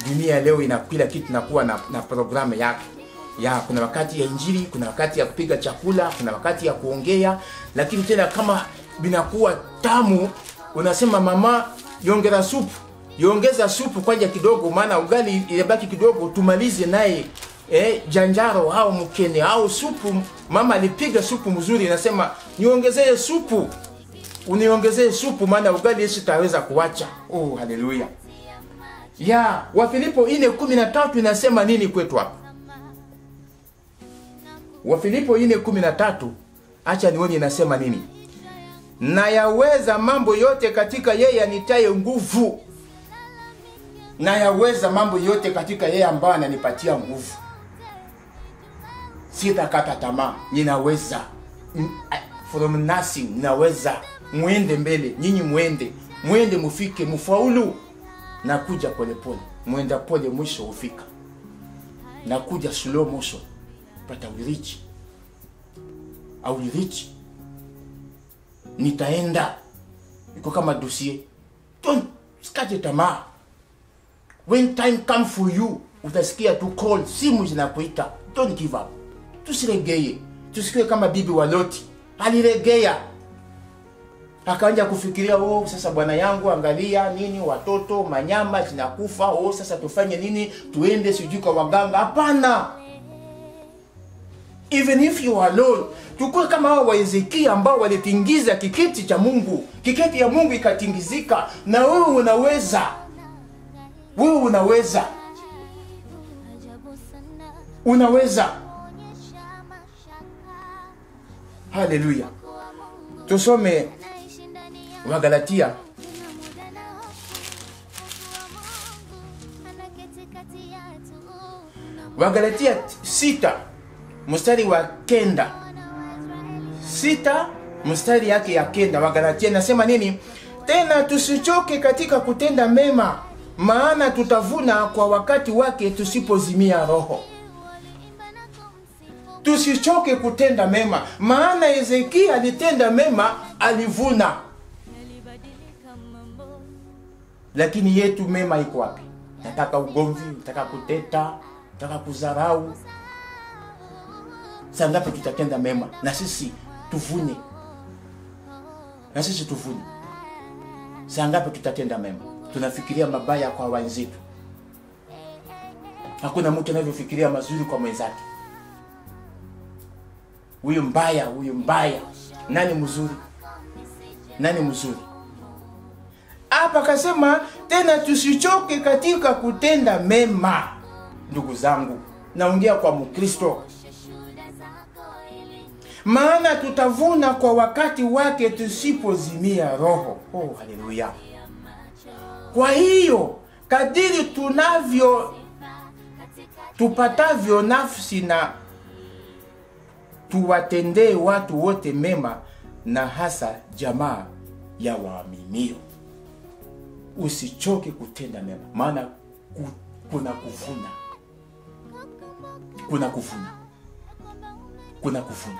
dunia leo inakula kitu nakuwa na programu yake. Kuna wakati ya injili, kuna wakati ya kupiga chakula, kuna wakati ya kuongea, lakini tena kama binakuwa tamu, unasema mama yongeza supu kwanza kidogo, maana ugali ilibaki kidogo, tumalize naye janjaro au mkene au supu. Mama alipiga supu mzuri, nasema niongezee supu, uniongezee supu, maana ugali sitaweza kuacha. Haleluya. Wafilipo 4:13 inasema nini kwetu hapa? Wafilipo 4:13, acha nione inasema nini. Na yaweza mambo yote katika yeye anitaye nguvu. Na yaweza mambo yote katika yeye ambaye ananipatia nguvu. Sitakata tamaa, ninaweza. From nothing, ninaweza. Muende mbele, nyinyi muende mufike, mufaulu. Nakuja pole. Muenda pole, mwisho ufika. Nakuja slow motion. But I will reach. Nitaenda. Iko kama dossier. Don't skate tamaa. When time come for you, utasikia tu call, simu zinakuita. Don't give up. Tusiregee. Tusikie kama bibi wa Loti. Aliregea. Akaanza kufikiria, sasa bwana yangu angalia nini, watoto, manyama zinakufa, sasa tufanye nini? Tuende sijui kwa waganga. Hapana. Even if you are alone, tukue kama hao wa Hezekia ambao walitingiza kiketi cha Mungu. Kiketi ya Mungu ikatingizika, na wewe unaweza. Wewe unaweza. Unaweza. Haleluya. Tusome Wagalatia Wagalatia 6 mstari wa 9. 6 mstari yake ya 9. Wagalatia nasema nini? Tena tusichoke katika kutenda mema, maana tutavuna kwa wakati wake tusipozimia roho. Tusichoke kutenda mema, maana Hezekia alitenda mema, alivuna. Lakini yetu mema iko wapi? Nataka ugomvi, nataka kuteta, nataka kudharau. Sasa ngapi tutatenda mema na sisi tuvune? Na sisi tuvune. Sasa ngapi tutatenda mema? Tunafikiria mabaya kwa wenzetu. Hakuna mtu anavyofikiria mazuri kwa mwenzake. Huyu mbaya, huyu mbaya. Nani mzuri? Nani mzuri? Hapa akasema tena tusichoke katika kutenda mema. Ndugu zangu, naongea kwa Mkristo. Maana tutavuna kwa wakati wake tusipozimia roho. Oh, haleluya. Kwa hiyo kadiri tupatavyo nafsi na tuwatendee watu wote mema, na hasa jamaa ya waaminio. Usichoke kutenda mema, maana kuna kuvuna. Kuna kuvuna. Kuna kuvuna.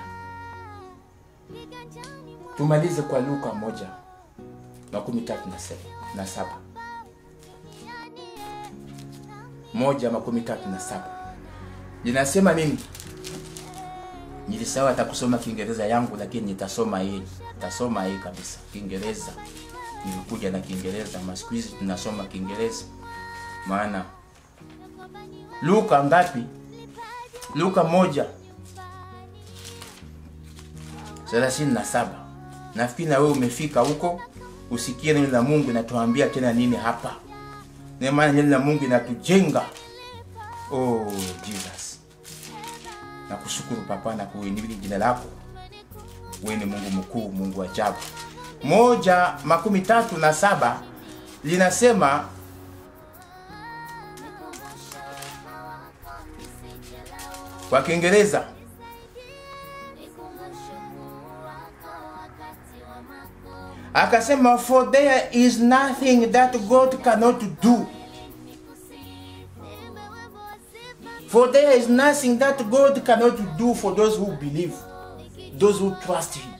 Tumalize kwa Luka 1:37. 1:37. Linasema nini? Nilisahau hata kusoma Kiingereza yangu, lakini nitasoma hii. Nitasoma hii kabisa. Kiingereza. Nilikuja na Kiingereza, siku hizi tunasoma Kiingereza. Maana Luka ngapi? Luka 1:37. Nafikiri na wewe umefika huko, usikie neno la Mungu linatuambia tena nini hapa. Ni maana neno la Mungu linatujenga. Oh Jesus. Nakushukuru Papa na kuinua jina lako. Wewe ni Mungu mkuu, Mungu wa ajabu. 1:37 linasema kwa Kiingereza, akasema for there is nothing that God cannot do. For there is nothing that God cannot do for those who believe, those who trust Him,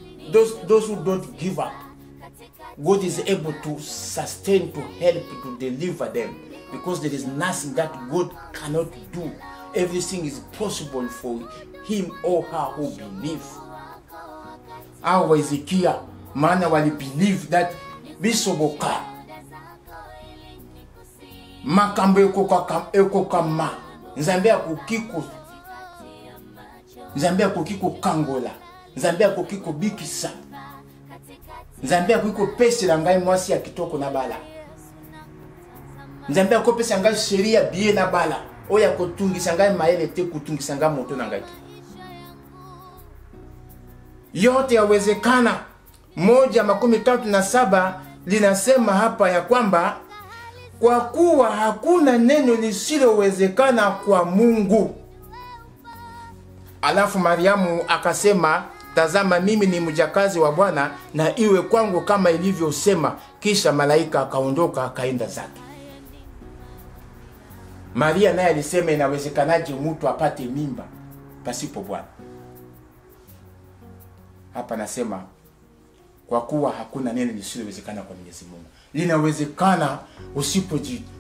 those who don't give up. God is able to sustain, to help, to deliver them, because there is nothing that God cannot do. Everything is possible for him or her who believe. Our Hezekiah, maana wali believe that bisoboka makambo eko kama Nzambia kukiko kangola, Nzambia kukiko bikisa, Nzambia kukiko pesi la ngai mwasi ya kitoko na bala, Nzambia kukiko pesi la ngai sheria biye na bala, oya kutungisa ngai maele te kutungisa ngai moto na ngai. Yote yawezekana. 1:37 linasema hapa ya kwamba kwa kuwa hakuna neno lisilowezekana kwa Mungu. Alafu Mariamu akasema, tazama mimi ni mjakazi wa Bwana, na iwe kwangu kama ilivyosema. Kisha malaika akaondoka akaenda zake. Maria naye alisema, inawezekanaje mtu apate mimba pasipo Bwana? Hapa nasema kwa kuwa hakuna neno lisilowezekana kwa Mwenyezi Mungu. Linawezekana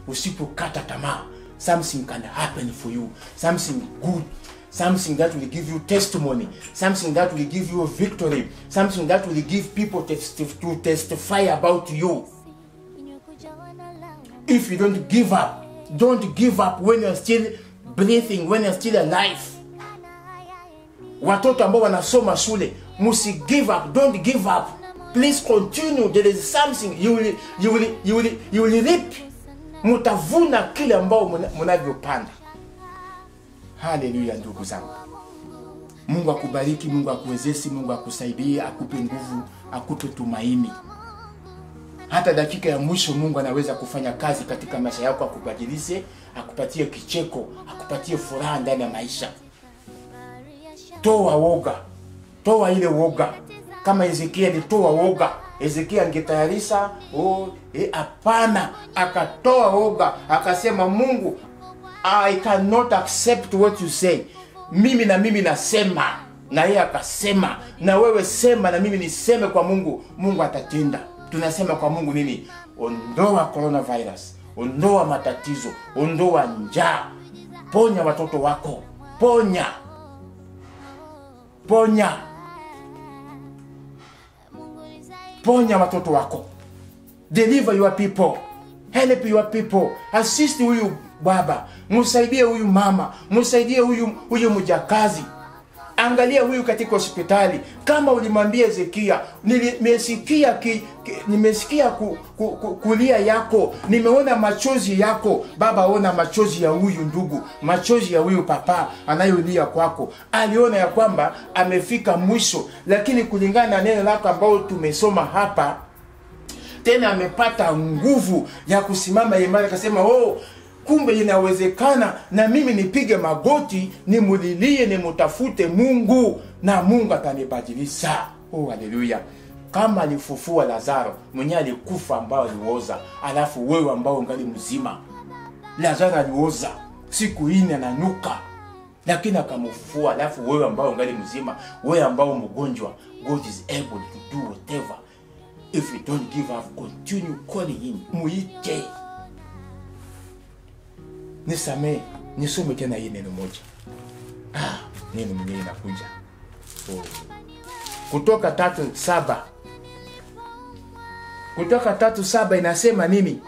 usipokata tamaa. Something can happen for you. Something good. Something that will give you testimony. Something that will give you a victory. Something that will give people to testify about you. If you don't give up, don't give up when you're still breathing, when you're still alive. Watoto ambao wanasoma shule, musi give up, don't give up. Please continue. There is something you will reap. mtavuna kile ambao mnavyopanda. Haleluya ndugu zangu. Mungu akubariki, Mungu akuwezeshe, Mungu akusaidie, akupe nguvu, akupe tumaini. Hata dakika ya mwisho Mungu anaweza kufanya kazi katika maisha yako, akubadilishe, akupatie kicheko, akupatie furaha ndani ya maisha. Toa woga. Toa ile woga. Kama Ezekia alitoa woga. Ezekia angetayarisha, hapana, akatoa woga, akasema Mungu, I cannot accept what you say. Mimi nasema, na yeye akasema, na wewe sema na mimi niseme kwa Mungu, Mungu atatenda. Tunasema kwa Mungu nini? Ondoa coronavirus, ondoa matatizo, ondoa njaa. Ponya watoto wako, ponya. Ponya watoto wako. Deliver your people. Help your people. Assist huyu baba, msaidie huyu mama, msaidie huyu mjakazi. Angalia huyu katika hospitali. Kama ulimwambia Ezekia, nimesikia kulia yako, nimeona machozi yako. Baba, ona machozi ya huyu ndugu, machozi ya huyu papa anayolia kwako. Aliona ya kwamba amefika mwisho, lakini kulingana na neno lako ambao tumesoma hapa, tena amepata nguvu ya kusimama imara. Akasema, kumbe inawezekana na mimi nipige magoti, nimulilie, nimutafute Mungu, na Mungu atanibadilisha. Haleluya. Kama alifufua Lazaro, mwenye alikufa ambao alioza, alafu wewe ambao ungali mzima. Lazaro alioza siku 4 ananuka, lakini akamfufua. Alafu wewe ambao ungali mzima, wewe ambao mgonjwa, God is able to do whatever. If you don't give up, continue calling him. Muite. Nisame, nisome tena hii neno moja. Neno mwenye inakuja. Kutoka 3:7. Kutoka 3:7 inasema nini?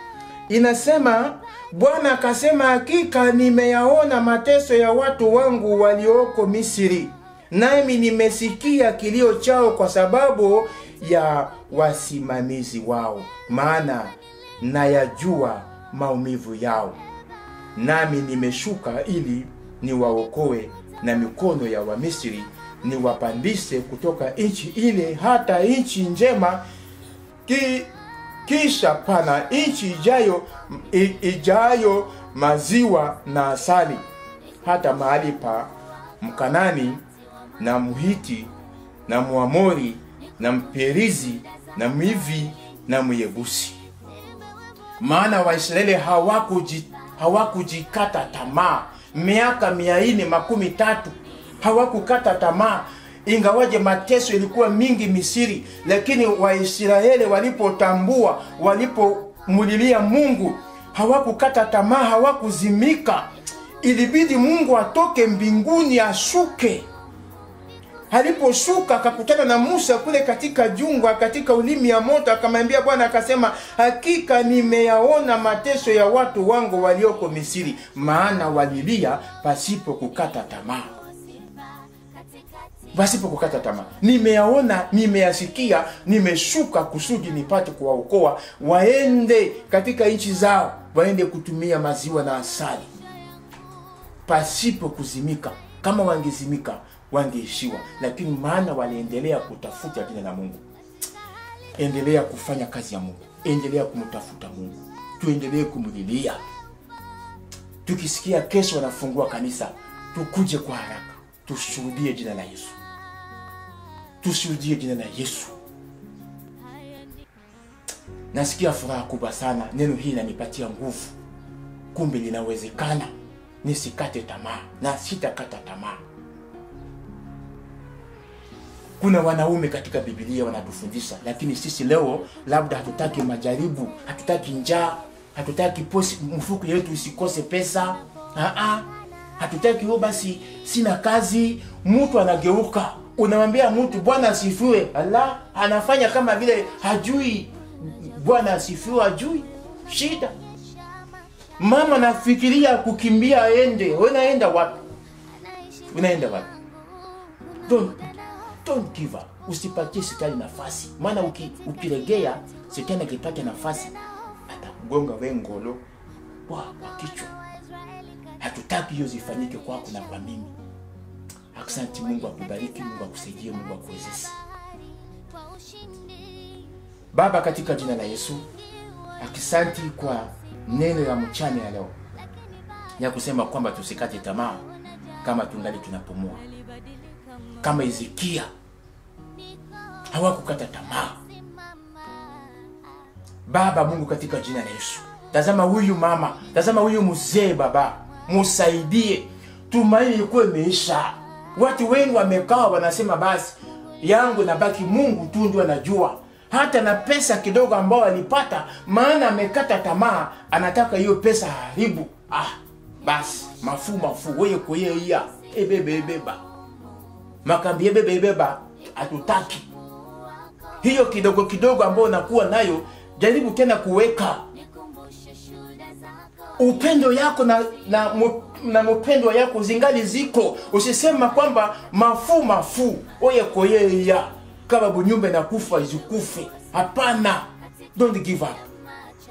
Inasema, Bwana akasema, hakika nimeyaona mateso ya watu wangu walioko Misri, nami nimesikia kilio chao kwa sababu ya wasimamizi wao, maana nayajua maumivu yao. Nami nimeshuka ili niwaokoe na mikono ya Wamisri, niwapandishe kutoka nchi ile hata nchi njema, kisha pana nchi ijayo maziwa na asali, hata mahali pa Mkanani na Mhiti na Muamori na Mperizi na Mwivi na Myebusi. Maana Waisraeli hawakujikata tamaa. Miaka 413 hawakukata tamaa, ingawaje mateso ilikuwa mingi Misri. Lakini Waisraeli walipotambua, walipomulilia Mungu, hawakukata tamaa, hawakuzimika. Ilibidi Mungu atoke mbinguni ashuke. Aliposhuka akakutana na Musa kule katika jungwa, katika ulimi ya moto, akamwambia Bwana, akasema, hakika nimeyaona mateso ya watu wangu walioko Misri, maana walilia pasipo kukata tamaa. Pasipo kukata tamaa. Nimeyaona, nimeyasikia, nimeshuka kusudi nipate kuwaokoa, waende katika nchi zao, waende kutumia maziwa na asali. Pasipo kuzimika. Kama wangezimika, wangeishiwa. Lakini maana waliendelea kutafuta jina la Mungu. Endelea kufanya kazi ya Mungu. Endelea kumtafuta Mungu. Tuendelee kumulilia. Tukisikia kesho wanafungua kanisa, tukuje kwa haraka. Tushuhudie jina la Yesu. Tushuhudie jina la Yesu. Nasikia furaha kubwa sana. Neno hili linanipatia nguvu. Kumbe linawezekana. Nisikate tamaa, na sitakata tamaa. Kuna wanaume katika Biblia wanatufundisha, lakini sisi leo labda hatutaki majaribu, hatutaki njaa, hatutaki mfuko yetu isikose pesa. Hatutaki basi sina kazi. Mtu anageuka, unamwambia mtu Bwana asifiwe, Allah anafanya kama vile hajui Bwana asifiwe, hajui shida. Mama nafikiria kukimbia aende. Unaenda wapi? Unaenda wapi? Don't give up. Usipatie shetani nafasi. Maana ukiregea, shetani akipata nafasi, atakugonga wewe ngolo, wa kichwa. Hatutaki hiyo zifanyike kwako na kwa mimi. Asante. Mungu akubariki, Mungu akusaidie, Mungu akuwezeshe. Baba, katika jina la Yesu, asante kwa neno ya mchana ya leo ya kusema kwamba tusikate tamaa kama tungali tunapumua. Kama Hezekia hawakukata tamaa. Baba Mungu, katika jina la Yesu, tazama huyu mama, tazama huyu mzee Baba, musaidie. Tumaini ikuwe imeisha. Watu wengi wamekaa wanasema basi yangu nabaki, Mungu tu ndio anajua. Hata na pesa kidogo ambao alipata, maana amekata tamaa, anataka hiyo pesa haribu. Basi mafu wewe koyea ebeba makambi ebeba hatutaki. Hiyo kidogo ambao unakuwa nayo, jaribu tena kuweka upendo yako na mpendo yako zingali ziko. Usisema kwamba mafu oye koyea kama bunyumba na kufa izikufe. Hapana. Don't give up.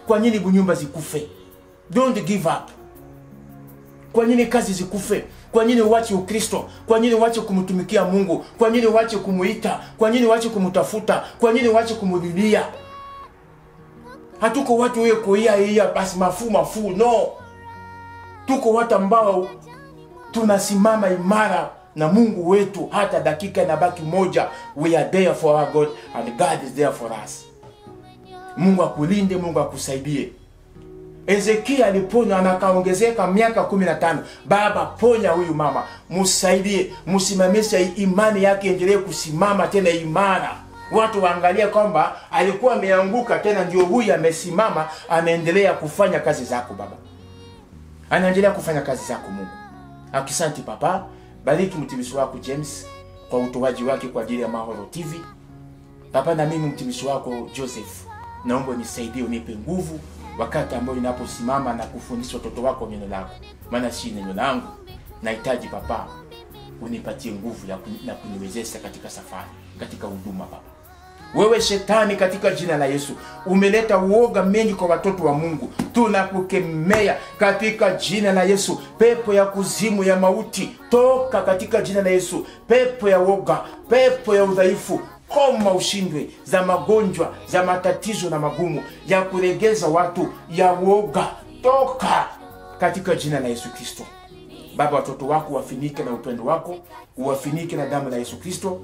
Kwa nini bunyumba zikufe? Don't give up. Kwa nini kazi zikufe? Kwa nini uache Ukristo? Kwa nini uache kumtumikia Mungu? Kwa nini uache kumuita? Kwa nini uache kumtafuta? Kwa nini uache kumulilia? Hatuko watu wewe koyea basi mafu no. Tuko watu ambao tunasimama imara na Mungu wetu hata dakika inabaki moja. We are there for our God and God is there for us. Mungu akulinde, Mungu akusaidie. Hezekia aliponywa na kaongezeka miaka 15. Baba, ponya huyu mama, musaidie, musimamisha imani yake endelee kusimama tena imara. Watu waangalia kwamba alikuwa ameanguka, tena ndio huyu amesimama, anaendelea kufanya kazi zako Baba. Anaendelea kufanya kazi zako Mungu. Asante Papa. Bariki mtumishi wako James kwa utoaji wake kwa ajili ya Mahoro TV. Papa, na mimi mtumishi wako Joseph, naomba nisaidie, unipe nguvu wakati ambao ninaposimama na kufundisha watoto wako neno lako. Maana si neno langu, nahitaji Papa unipatie nguvu na kuniwezesha katika safari, katika huduma Baba. Wewe shetani, katika jina la Yesu, umeleta uoga mengi kwa watoto wa Mungu. Tunakukemea katika jina la Yesu. Pepo ya kuzimu ya mauti, toka katika jina la Yesu. Pepo ya uoga, pepo ya udhaifu, koma ushindwe. Za magonjwa, za matatizo na magumu, ya kuregeza watu, ya uoga, toka katika jina la Yesu Kristo. Baba, watoto wako wafinike na upendo wako, uwafinike na damu la Yesu Kristo.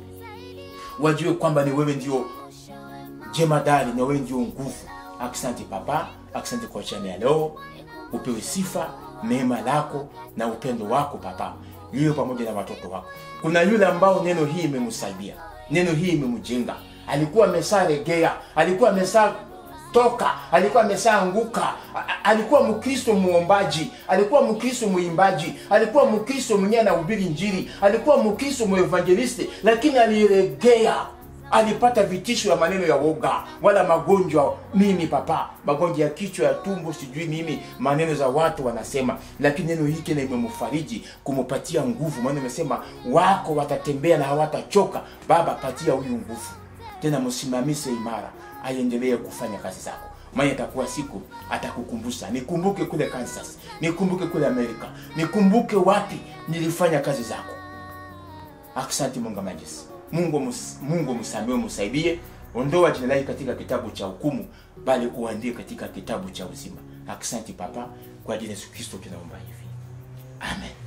Wajue kwamba ni wewe ndio jemadari, na wewe ndio nguvu. Asante Papa, asante kwa chana ya leo. Upewe sifa, neema lako na upendo wako Papa, liwe pamoja na watoto wako. Kuna yule ambao neno hii imemsaidia, neno hii imemjenga. Alikuwa amesaregea, alikuwa toka, alikuwa amesaanguka, alikuwa Mkristo muombaji, alikuwa Mkristo muimbaji, alikuwa Mkristo mwenye anahubiri Injili, alikuwa Mkristo muevangelisti, lakini aliregea. Alipata vitisho ya maneno ya woga, wala magonjwa mimi Papa, magonjwa ya kichwa, ya tumbo, sijui mimi, maneno za watu wanasema, lakini neno hiki na imemfariji, kumupatia nguvu. Maana nimesema wako watatembea na hawatachoka. Baba, patia huyu nguvu, tena msimamishe imara, aendelee kufanya kazi zako. Maana itakuwa siku atakukumbusha, nikumbuke kule Kansas, nikumbuke kule Amerika, nikumbuke wapi nilifanya kazi zako. Asante Mungu Majesty. Mungu msamehe, msaidie. Ondoa jina lake katika kitabu cha hukumu, bali uandike katika kitabu cha uzima. Asante Papa, kwa jina la Yesu Kristo tunaomba hivi. Amen.